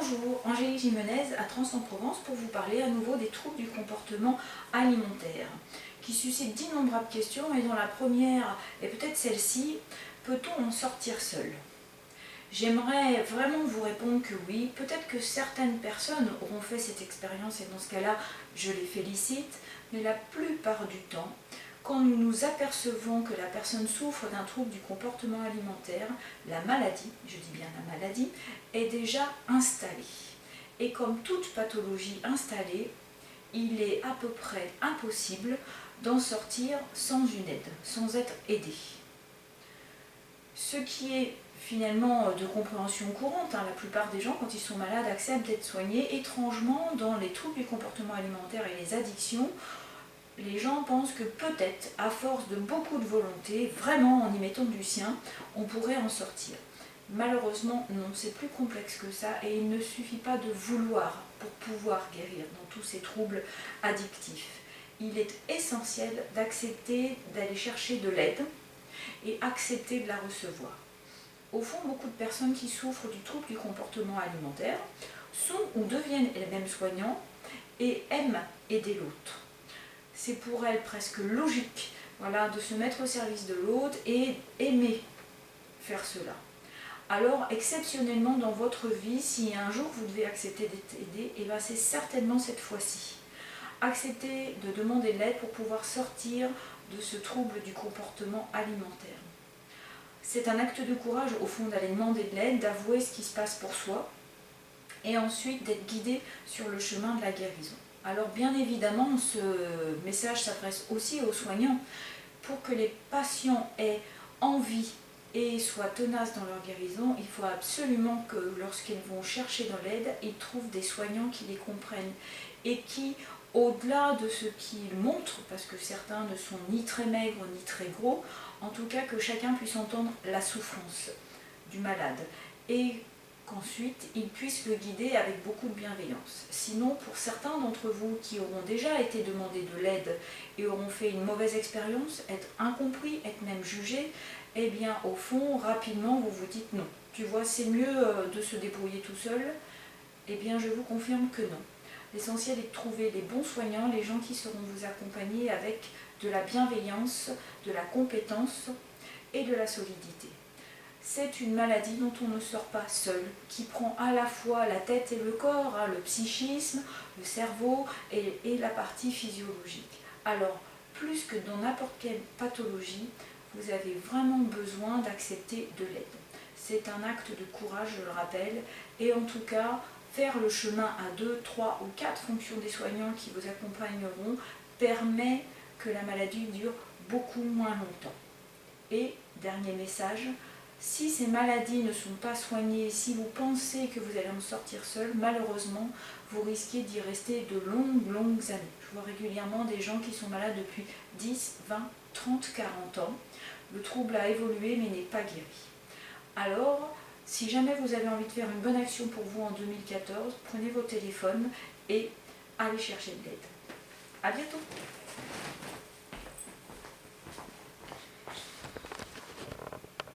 Bonjour, Angélique Jimenez à Trans-en-Provence pour vous parler à nouveau des troubles du comportement alimentaire qui suscitent d'innombrables questions et dont la première est peut-être celle-ci: peut-on en sortir seul? J'aimerais vraiment vous répondre que oui. Peut-être que certaines personnes auront fait cette expérience et dans ce cas-là, je les félicite, mais la plupart du temps, quand nous nous apercevons que la personne souffre d'un trouble du comportement alimentaire, la maladie, je dis bien la maladie, est déjà installée. Et comme toute pathologie installée, il est à peu près impossible d'en sortir sans une aide, sans être aidé. Ce qui est finalement de compréhension courante, la plupart des gens, quand ils sont malades, acceptent d'être soignés. Étrangement, dans les troubles du comportement alimentaire et les addictions, les gens pensent que peut-être, à force de beaucoup de volonté, vraiment en y mettant du sien, on pourrait en sortir. Malheureusement, non, c'est plus complexe que ça et il ne suffit pas de vouloir pour pouvoir guérir dans tous ces troubles addictifs. Il est essentiel d'accepter d'aller chercher de l'aide et accepter de la recevoir. Au fond, beaucoup de personnes qui souffrent du trouble du comportement alimentaire sont ou deviennent elles-mêmes soignants et aiment aider l'autre. C'est pour elles presque logique, de se mettre au service de l'autre et aimer faire cela. Alors, exceptionnellement dans votre vie, si un jour vous devez accepter d'être aidé, et c'est certainement cette fois-ci. Acceptez de demander de l'aide pour pouvoir sortir de ce trouble du comportement alimentaire. C'est un acte de courage au fond d'aller demander de l'aide, d'avouer ce qui se passe pour soi et ensuite d'être guidé sur le chemin de la guérison. Alors bien évidemment, ce message s'adresse aussi aux soignants pour que les patients aient envie et soient tenaces dans leur guérison. Il faut absolument que lorsqu'ils vont chercher de l'aide, ils trouvent des soignants qui les comprennent et qui, au-delà de ce qu'ils montrent, parce que certains ne sont ni très maigres ni très gros, en tout cas que chacun puisse entendre la souffrance du malade et qu'ensuite ils puissent le guider avec beaucoup de bienveillance. Sinon, pour certains d'entre vous qui auront déjà été demandés de l'aide et auront fait une mauvaise expérience, être incompris, être même jugés, eh bien au fond, rapidement vous vous dites non. Tu vois, c'est mieux de se débrouiller tout seul. Eh bien je vous confirme que non. L'essentiel est de trouver les bons soignants, les gens qui sauront vous accompagner avec de la bienveillance, de la compétence et de la solidité. C'est une maladie dont on ne sort pas seul, qui prend à la fois la tête et le corps, le psychisme, le cerveau et la partie physiologique. Alors, plus que dans n'importe quelle pathologie, vous avez vraiment besoin d'accepter de l'aide. C'est un acte de courage, je le rappelle, et en tout cas, faire le chemin à 2, 3 ou 4 fonctions des soignants qui vous accompagneront permet que la maladie dure beaucoup moins longtemps. Et, dernier message, si ces maladies ne sont pas soignées, si vous pensez que vous allez en sortir seul, malheureusement, vous risquez d'y rester de longues années. Je vois régulièrement des gens qui sont malades depuis 10, 20, 30, 40 ans. Le trouble a évolué mais n'est pas guéri. Alors, si jamais vous avez envie de faire une bonne action pour vous en 2014, prenez vos téléphones et allez chercher de l'aide. À bientôt!